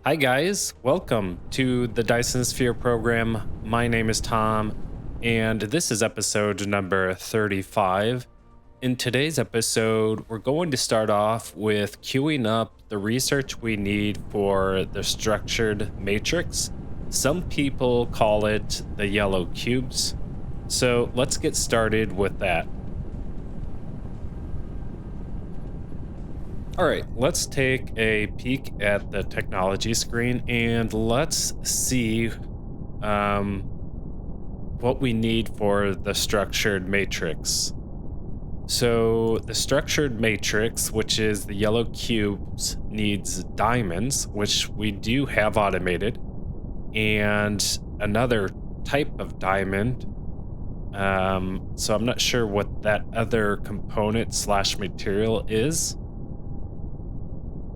Hi guys, welcome to the Dyson Sphere Program. My name is Tom, and this is episode number 35. In today's episode, we're going to start off with queuing up the research we need for the structured matrix. Some people call it the yellow cubes. So let's get started with that. All right, let's take a peek at the technology screen and let's see what we need for the structured matrix. So the structured matrix, which is the yellow cubes, needs diamonds, which we do have automated, and another type of diamond. So I'm not sure what that other component slash material is.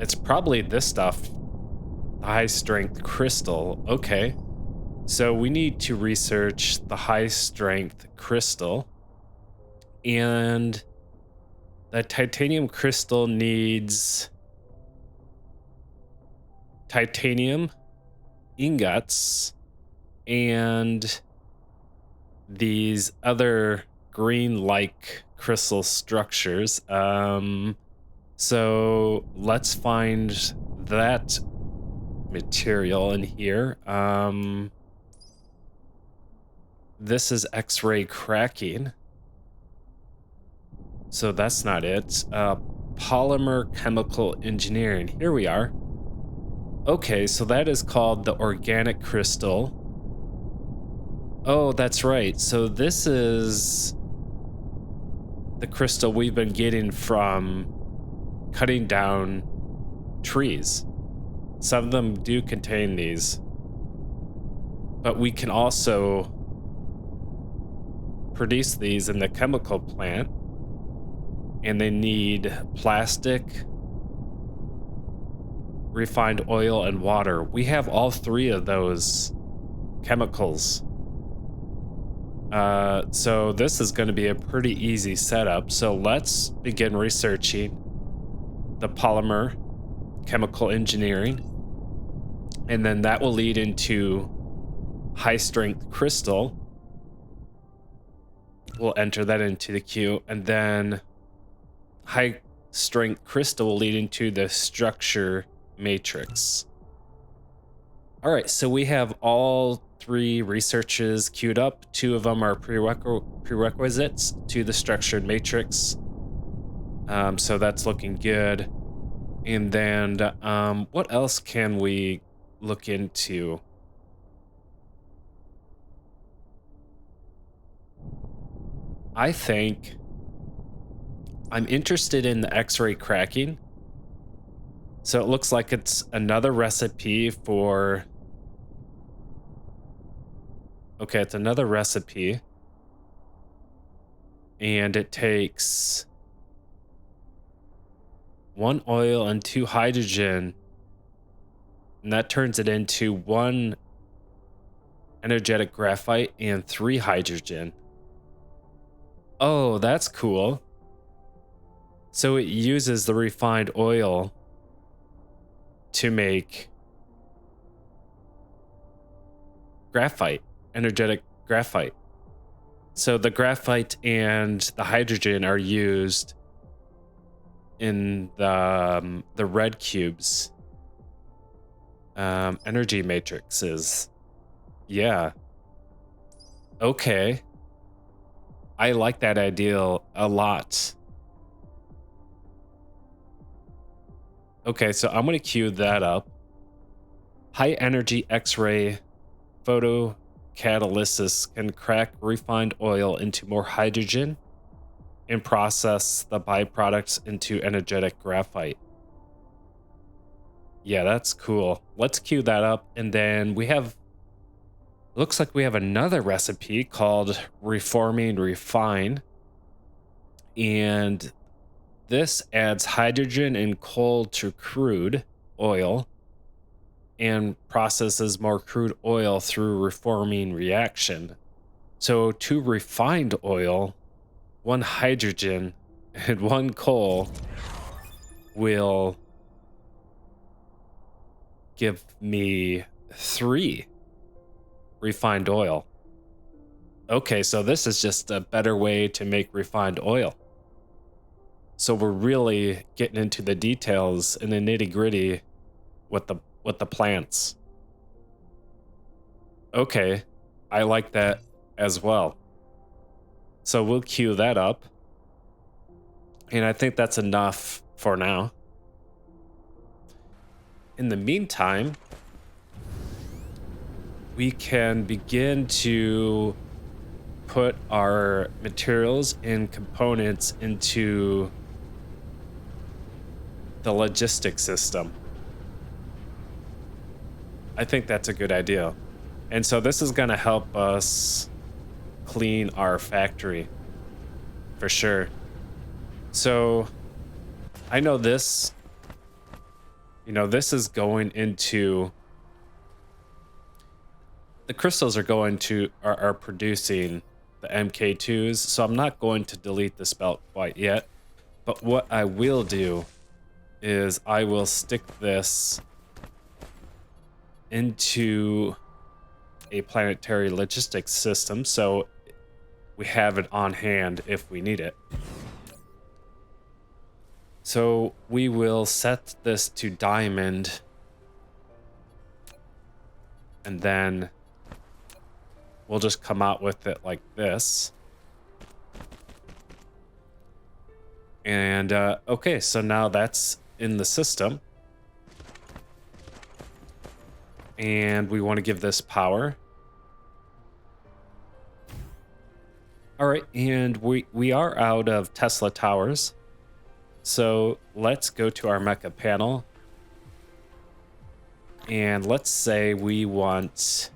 It's probably this stuff, high strength crystal. Okay, so we need to research the high strength crystal, and the titanium crystal needs titanium ingots and these other green-like crystal structures. So let's find that material in here. This is X-ray cracking. So that's not it. Polymer chemical engineering. Here we are. Okay, so that is called the organic crystal. Oh, that's right. So this is the crystal we've been getting from cutting down trees. Some of them do contain these, but we can also produce these in the chemical plant, and they need plastic, refined oil, and water. We have all three of those chemicals. So this is going to be a pretty easy setup. So let's begin researching the polymer chemical engineering, and then that will lead into high strength crystal. We'll enter that into the queue, and then high strength crystal will lead into the structure matrix. All right, so we have all three researches queued up. Two of them are prerequisites to the structured matrix. So that's looking good. And then what else can we look into? I think I'm interested in the X-ray cracking. So it looks like it's another recipe for... Okay, it's another recipe. And it takes 1 oil and 2 hydrogen, and that turns it into 1 energetic graphite and 3 hydrogen. Oh, that's cool. So it uses the refined oil to make graphite, energetic graphite. So the graphite and the hydrogen are used in the red cubes energy matrices. Yeah. Okay. I like that idea a lot. Okay, so I'm going to queue that up. High energy X-ray photocatalysis can crack refined oil into more hydrogen and process the byproducts into energetic graphite. Yeah, that's cool. Let's queue that up. And then we have, looks like we have another recipe called Reforming Refine. And this adds hydrogen and coal to crude oil and processes more crude oil through reforming reaction. So 2 refined oil, 1 hydrogen, and 1 coal will give me 3 refined oil. Okay, so this is just a better way to make refined oil. So we're really getting into the details and the nitty-gritty with the plants. Okay, I like that as well. So we'll queue that up. And I think that's enough for now. In the meantime, we can begin to put our materials and components into the logistics system. I think that's a good idea. And so this is going to help us clean our factory for sure. So I know this, this is going into the crystals are producing the MK2s. So I'm not going to delete this belt quite yet. But what I will do is I will stick this into a planetary logistics system so we have it on hand if we need it. So we will set this to diamond, and then we'll just come out with it like this. And okay, so now that's in the system. And we want to give this power. All right, and we are out of Tesla towers. So let's go to our mecha panel. And let's say we want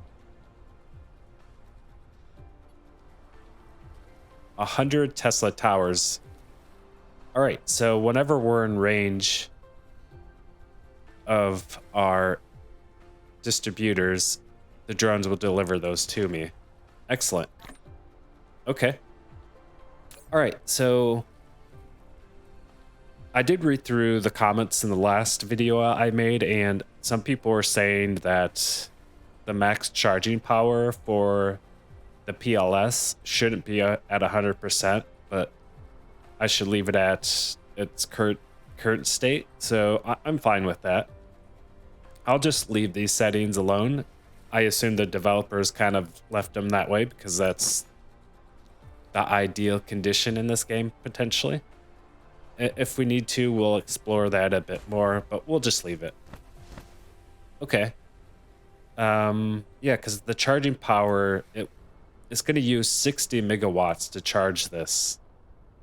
100 Tesla towers. All right, so whenever we're in range of our distributors, the drones will deliver those to me. Excellent. Okay. All right, so I did read through the comments in the last video I made, and some people were saying that the max charging power for the PLS shouldn't be at 100%, but I should leave it at its current state. So I'm fine with that. I'll just leave these settings alone. I assume the developers kind of left them that way because that's the ideal condition in this game, potentially. If we need to, we'll explore that a bit more, but we'll just leave it. Okay. Yeah, because the charging power, it's going to use 60 megawatts to charge this.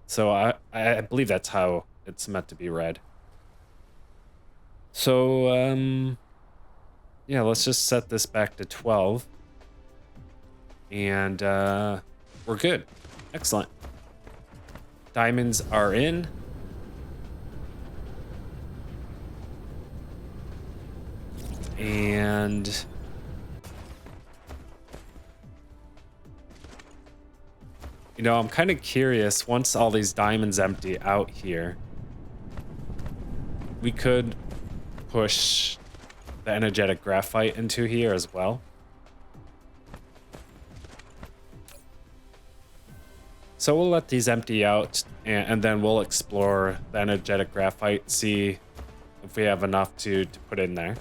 So I believe that's how it's meant to be read. So, yeah, let's just set this back to 12. And we're good. Excellent. Diamonds are in. And I'm kind of curious, once all these diamonds empty out here, we could push the energetic graphite into here as well. So we'll let these empty out, and then we'll explore the energetic graphite, see if we have enough to put in there.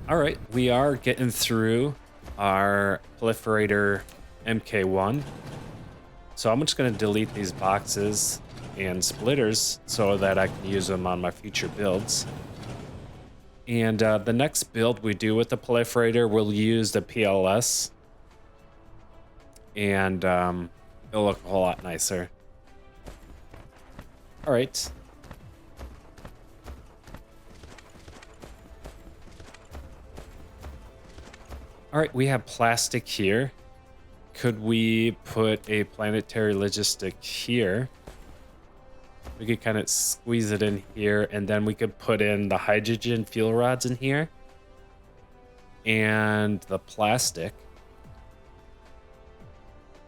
All right, we are getting through our proliferator MK1. So I'm just going to delete these boxes and splitters so that I can use them on my future builds. And the next build we do with the proliferator, we'll use the PLS. And it'll look a whole lot nicer. All right. All right, we have plastic here. Could we put a planetary logistic here? We could kind of squeeze it in here, and then we could put in the hydrogen fuel rods in here. And the plastic.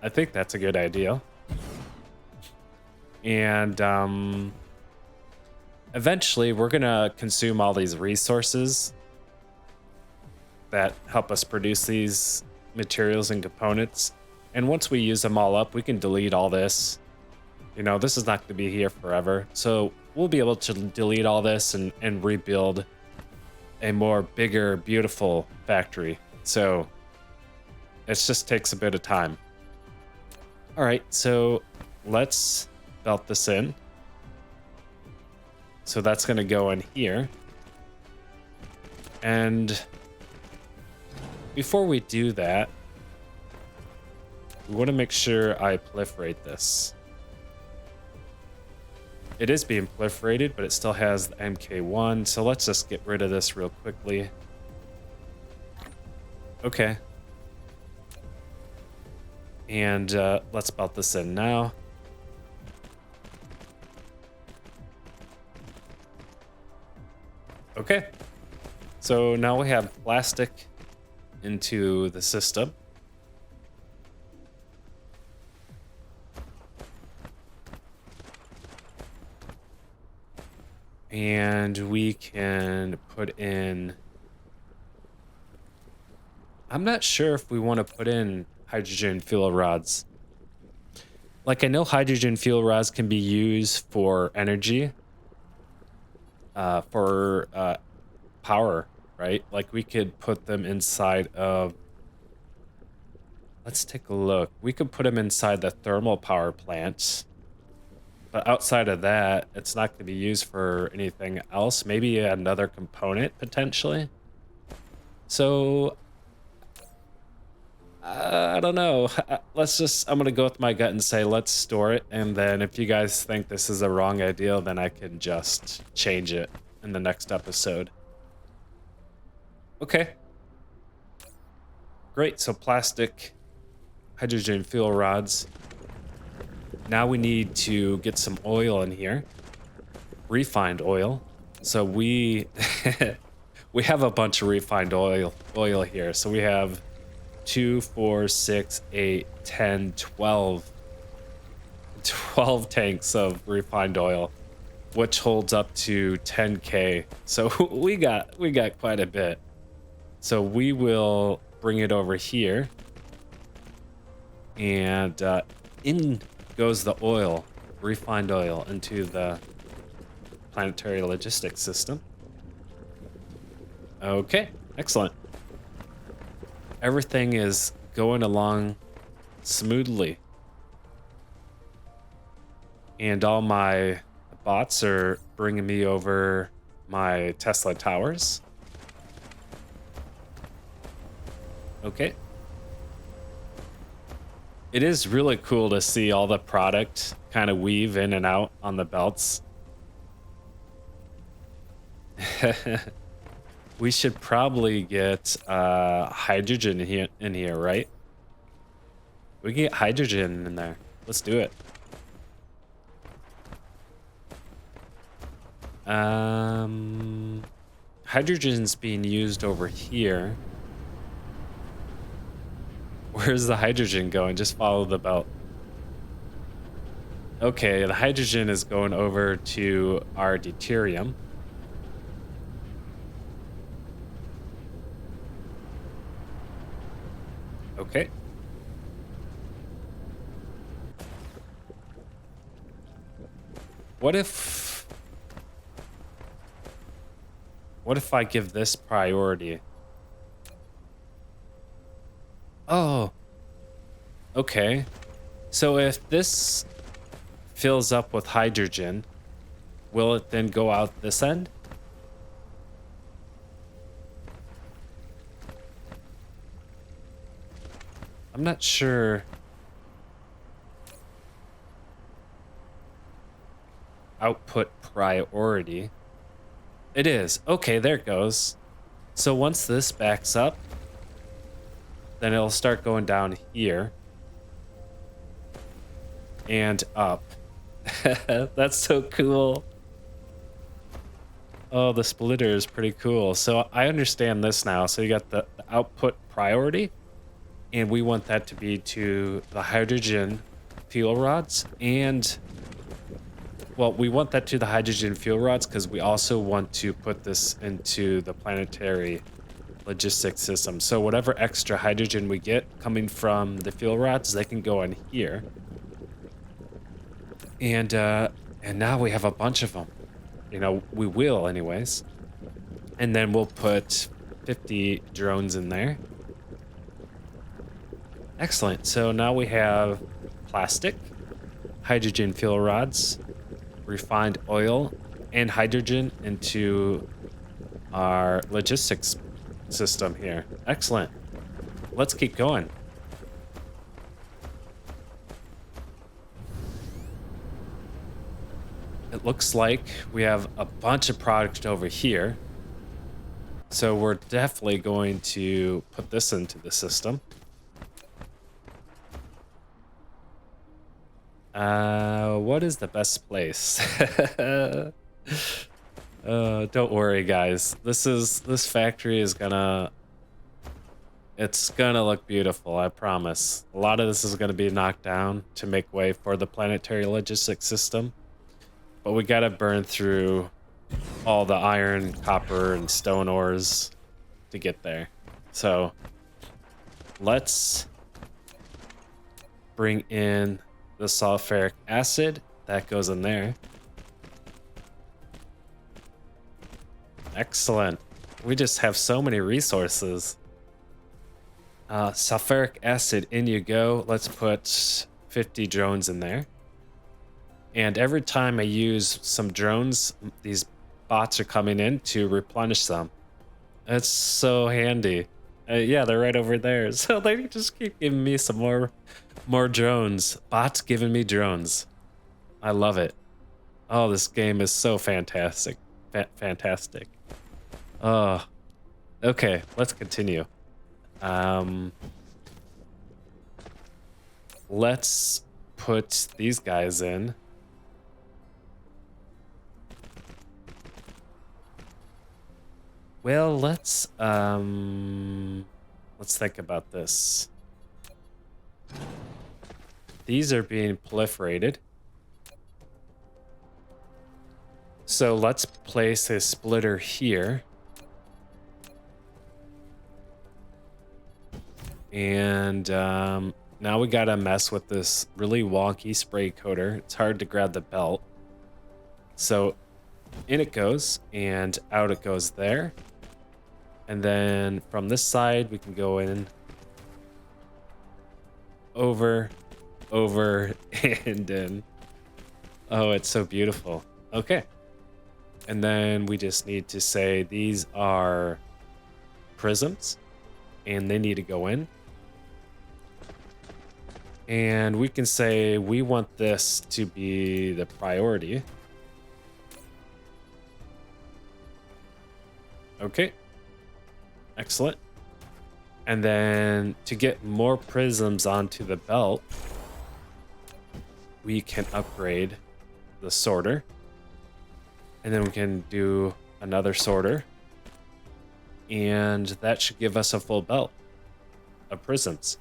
I think that's a good idea. And eventually we're gonna consume all these resources that help us produce these materials and components. And once we use them all up, we can delete all this. You know, this is not going to be here forever. So we'll be able to delete all this and rebuild a more bigger, beautiful factory. So it just takes a bit of time. All right, so let's belt this in. So that's going to go in here. And before we do that, we want to make sure I proliferate this. It is being proliferated, but it still has the MK1, so let's just get rid of this real quickly. Okay. And let's belt this in now. Okay. So now we have plastic into the system. And we can put in... I'm not sure if we want to put in hydrogen fuel rods. Like, I know hydrogen fuel rods can be used for energy, for power, right? Like, we could put them inside of... Let's take a look. We could put them inside the thermal power plants. But outside of that, it's not going to be used for anything else. Maybe another component, potentially. So, I don't know. I'm going to go with my gut and say, let's store it. And then if you guys think this is a wrong idea, then I can just change it in the next episode. Okay. Great, so plastic, hydrogen fuel rods. Now we need to get some oil in here, refined oil. So we we have a bunch of refined oil here. So we have 2, 4, 6, 8, 10, 12 tanks of refined oil, which holds up to 10K. So we got quite a bit. So we will bring it over here, and in goes the oil, refined oil, into the planetary logistics system. Okay, excellent. Everything is going along smoothly. And all my bots are bringing me over my Tesla towers. Okay. It is really cool to see all the product kind of weave in and out on the belts. We should probably get hydrogen in here, right? We can get hydrogen in there. Let's do it. Hydrogen's being used over here. Where's the hydrogen going? Just follow the belt. Okay, the hydrogen is going over to our deuterium. Okay. What if I give this priority? Oh. Okay. So if this fills up with hydrogen, will it then go out this end? I'm not sure. Output priority. It is. Okay, there it goes. So once this backs up, then it'll start going down here and up. That's so cool. Oh, the splitter is pretty cool. So I understand this now. So you got the output priority, and we want that to be to the hydrogen fuel rods. And, well, we want that to the hydrogen fuel rods because we also want to put this into the planetary logistics system. So whatever extra hydrogen we get coming from the fuel rods, they can go in here. And now we have a bunch of them. You know, we will anyways. And then we'll put 50 drones in there. Excellent. So now we have plastic, hydrogen fuel rods, refined oil, and hydrogen into our logistics system here. Excellent. Let's keep going. It looks like we have a bunch of product over here. So we're definitely going to put this into the system. What is the best place? Don't worry, guys. This factory is it's gonna look beautiful, I promise. A lot of this is gonna be knocked down to make way for the planetary logistics system. But we gotta burn through all the iron, copper, and stone ores to get there. So let's bring in the sulfuric acid. That goes in there. Excellent. We just have so many resources. Sulfuric acid, in you go. Let's put 50 drones in there. And every time I use some drones, these bots are coming in to replenish them. That's so handy. Yeah, they're right over there. So they just keep giving me some more drones. Bots giving me drones. I love it. Oh, this game is so fantastic. Fantastic. Oh, okay, let's continue. Let's put these guys in. Well, let's think about this. These are being proliferated. So let's place a splitter here. And now we gotta mess with this really wonky spray coater. It's hard to grab the belt. So in it goes, and out it goes there. And then from this side, we can go in, over, and in. Oh, it's so beautiful. Okay. And then we just need to say these are prisms, and they need to go in. And we can say we want this to be the priority. Okay. Excellent. And then to get more prisms onto the belt, we can upgrade the sorter. And then we can do another sorter. And that should give us a full belt of prisms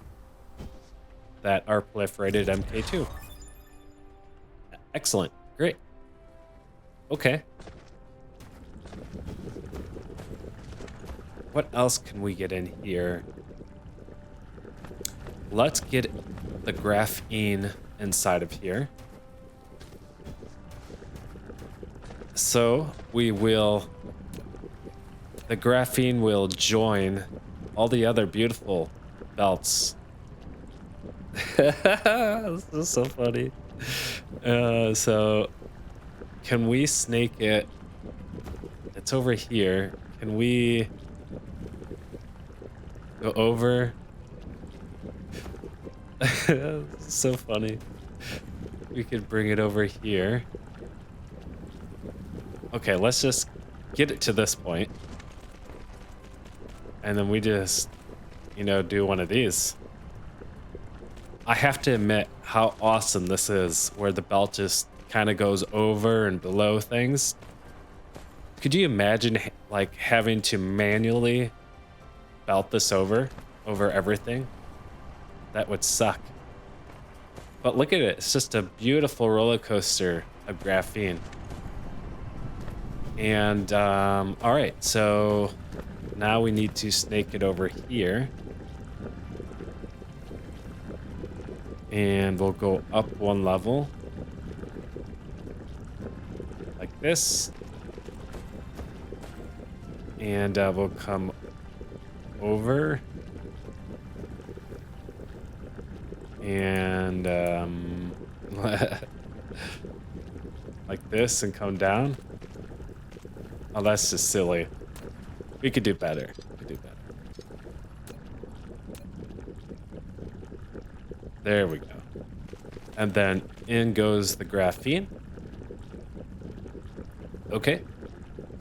that are proliferated MK2. Excellent. Great. Okay. What else can we get in here? Let's get the graphene inside of here. So the graphene will join all the other beautiful belts. This is so funny. So can we snake it? It's over here. Can we go over? So funny. We could bring it over here. Okay, let's just get it to this point. And then we just, do one of these. I have to admit how awesome this is, where the belt just kind of goes over and below things. Could you imagine like having to manually belt this over everything? That would suck. But look at it. It's just a beautiful roller coaster of graphene. And all right, so now we need to snake it over here. And we'll go up one level. Like this. And we'll come over. And like this and come down. Oh, that's just silly. We could do better. We could do better. There we go. And then in goes the graphene. Okay.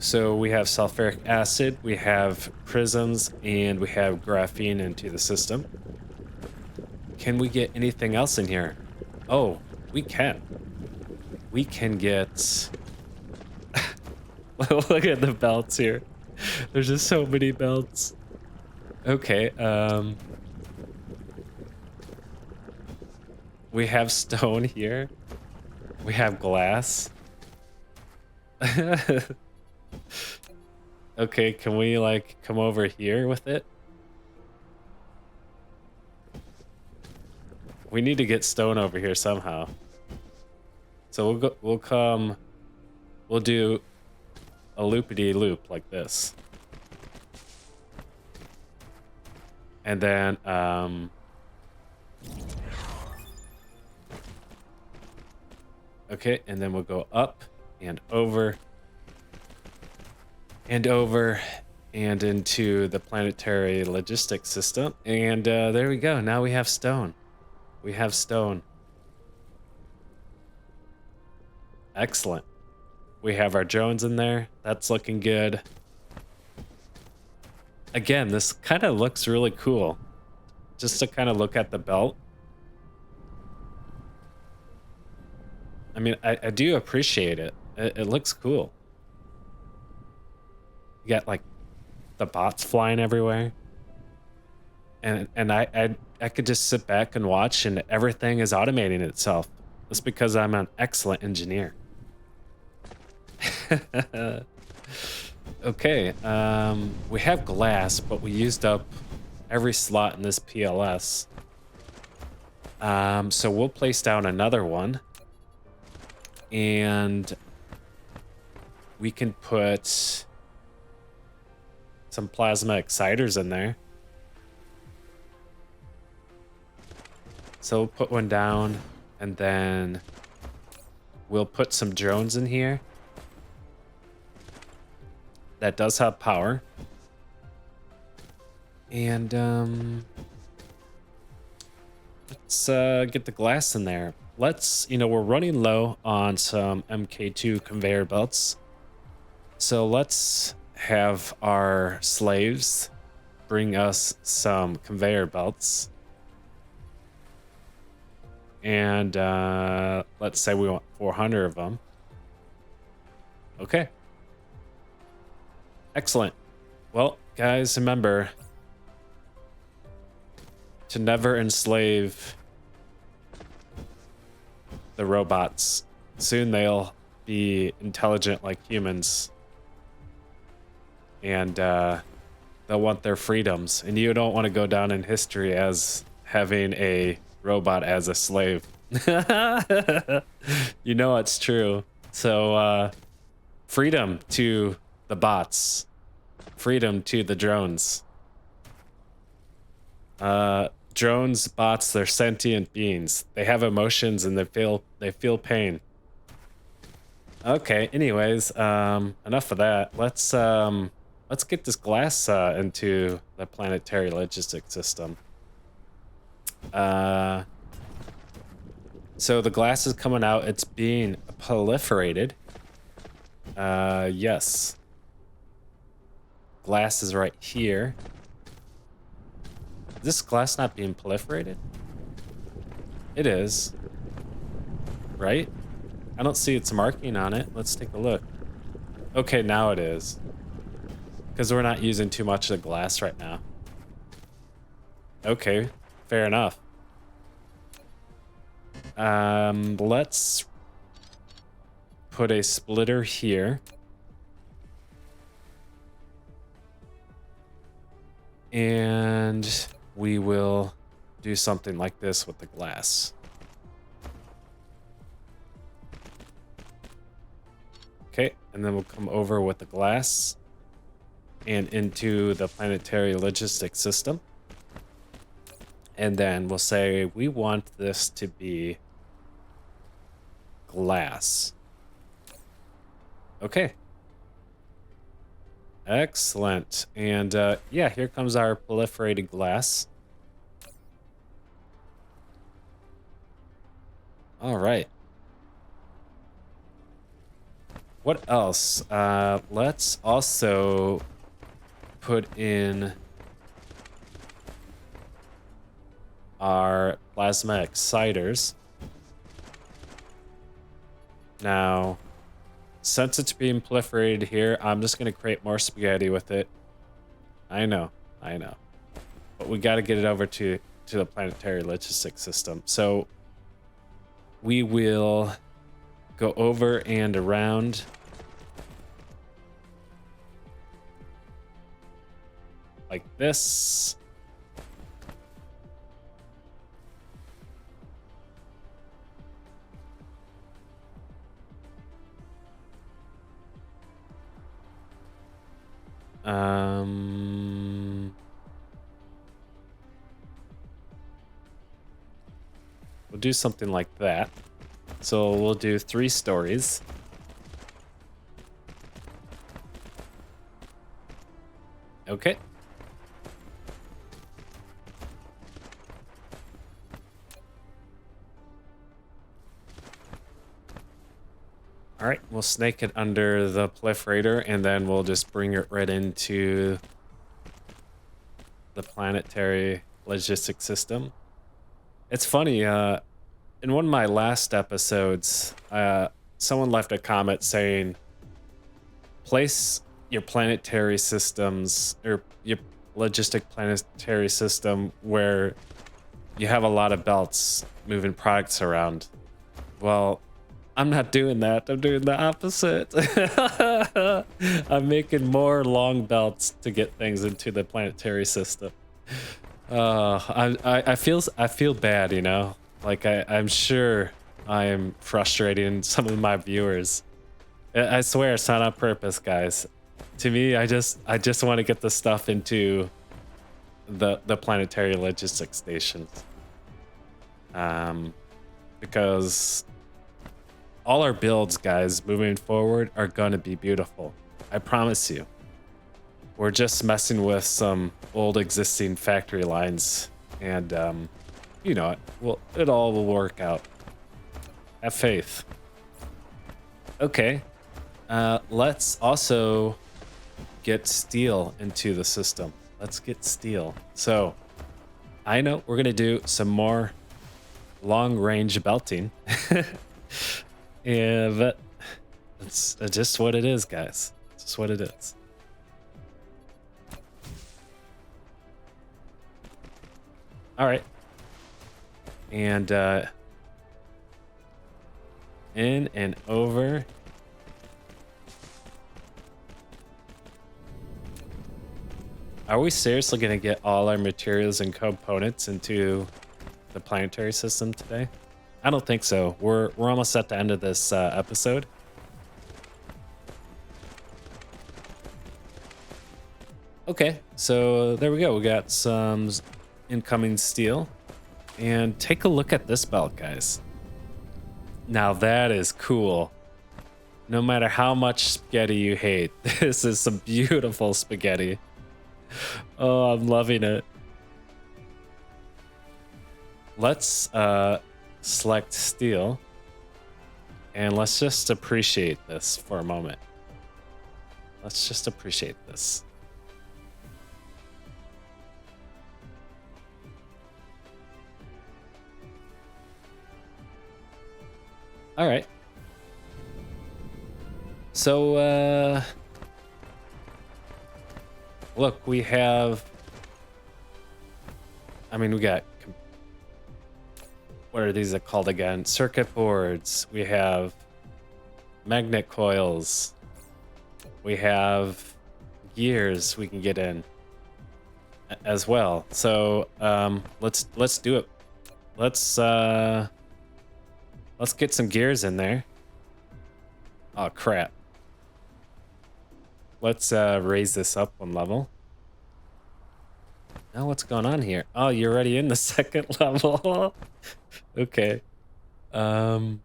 So we have sulfuric acid, we have prisms, and we have graphene into the system. Can we get anything else in here? Oh, we can. We can get... Look at the belts here. There's just so many belts. Okay, we have stone here. We have glass. Okay, can we like come over here with it? We need to get stone over here somehow. So we'll do a loopity-loop like this. And then, okay, and then we'll go up and over and over and into the planetary logistics system. And there we go. Now we have stone. We have stone. Excellent. We have our drones in there. That's looking good. Again, this kind of looks really cool. Just to kind of look at the belt. I mean, I do appreciate it. It looks cool. You got like the bots flying everywhere. And I could just sit back and watch and everything is automating itself. That's because I'm an excellent engineer. Okay, we have glass, but we used up every slot in this PLS. So we'll place down another one. And we can put some plasma exciters in there. So we'll put one down, and then we'll put some drones in here. That does have power. And let's get the glass in there. Let's, we're running low on some MK2 conveyor belts. So let's have our slaves bring us some conveyor belts. And let's say we want 400 of them. Okay. Excellent. Well, guys, remember to never enslave the robots. Soon they'll be intelligent like humans. And they'll want their freedoms. And you don't want to go down in history as having a robot as a slave. You know it's true. So freedom to the bots. Freedom to the drones. Drones, bots, they're sentient beings. They have emotions and they feel pain. Okay, anyways, enough of that. Let's get this glass into the planetary logistics system. So the glass is coming out. It's being proliferated. Yes. Glass is right here. Is this glass not being proliferated? It is. Right? I don't see its marking on it. Let's take a look. Okay, now it is. Because we're not using too much of the glass right now. Okay, fair enough. Let's put a splitter here. And we will do something like this with the glass. Okay, and then we'll come over with the glass and into the planetary logistics system. And then we'll say we want this to be glass. Okay. Excellent. And yeah, here comes our proliferated glass. All right. What else? Let's also put in our plasma exciters. Now, since it's being proliferated here, I'm just going to create more spaghetti with it. I know. But we got to get it over to the planetary logistics system. So we will go over and around. Like this. We'll do something like that. So we'll do 3 stories. Okay. All right, we'll snake it under the proliferator, and then we'll just bring it right into the planetary logistics system. It's funny, in one of my last episodes, someone left a comment saying, place your planetary systems, or your logistic planetary system where you have a lot of belts moving products around. Well, I'm not doing that. I'm doing the opposite. I'm making more long belts to get things into the planetary system. I feel bad, you know. Like I'm sure I am frustrating some of my viewers. I swear it's not on purpose, guys. To me, I just want to get the stuff into the planetary logistics stations. Because all our builds, guys, moving forward are gonna be beautiful. I promise you. We're just messing with some old existing factory lines, and you know, it all will work out. Have faith. Okay, let's also get steel into the system. Let's get steel. So, I know we're gonna do some more long-range belting. Yeah, but it's just what it is, guys. It's just what it is. All right. And in and over. Are we seriously going to get all our materials and components into the planetary system today? I don't think so. We're almost at the end of this episode. Okay, so there we go. We got some incoming steel. And take a look at this belt, guys. Now that is cool. No matter how much spaghetti you hate, this is some beautiful spaghetti. Oh, I'm loving it. Let's select steel, and let's just appreciate this for a moment. Let's just appreciate this. All right. So, look, we have, I mean, we got, what are these called again? Circuit boards. We have magnet coils. We have gears we can get in as well. So, let's do it. Let's get some gears in there. Oh, crap. Let's raise this up one level. Now what's going on here? Oh, you're already in the second level. Okay. No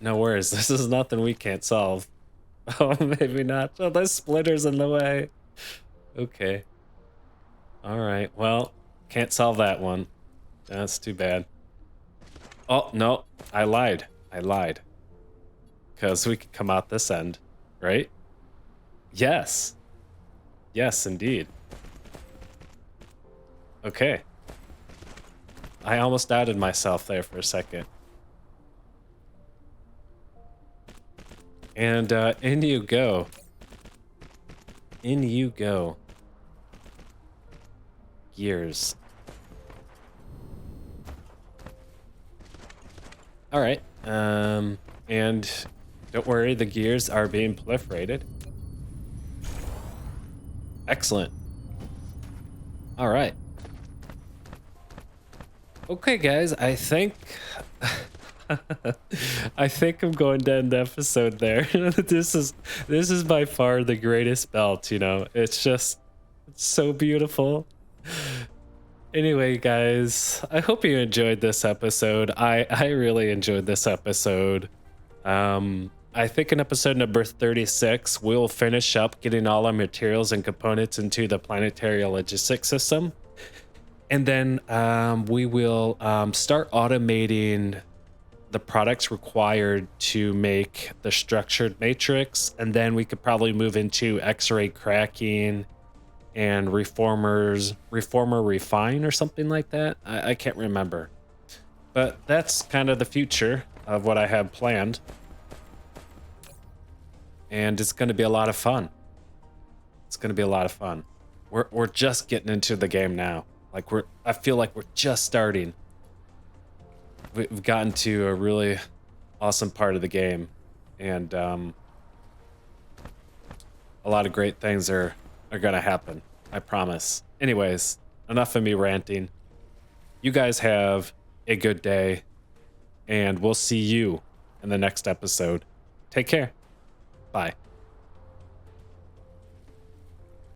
worries. This is nothing we can't solve. Oh, maybe not. Oh, there's splitters in the way. Okay. All right. Well, can't solve that one. That's too bad. Oh, no. I lied. Because we could come out this end, right? Yes. Yes, indeed. Okay. I almost doubted myself there for a second. And in you go. In you go. Gears. All right. And don't worry, the gears are being proliferated. Excellent. All right. Okay, guys, I think I think I'm going to end the episode there. This is by far the greatest belt, you know. It's so beautiful. Anyway, guys, I hope you enjoyed this episode. I really enjoyed this episode. I think in episode number 36, we'll finish up getting all our materials and components into the planetary logistics system. And then we will start automating the products required to make the structured matrix. And then we could probably move into X-ray cracking and reformer refine or something like that. I can't remember. But that's kind of the future of what I have planned. And it's going to be a lot of fun. It's going to be a lot of fun. We're just getting into the game now. Like I feel like we're just starting. We've gotten to a really awesome part of the game, and a lot of great things are gonna happen. I promise. Anyways, enough of me ranting. You guys have a good day, and we'll see you in the next episode. Take care. Bye.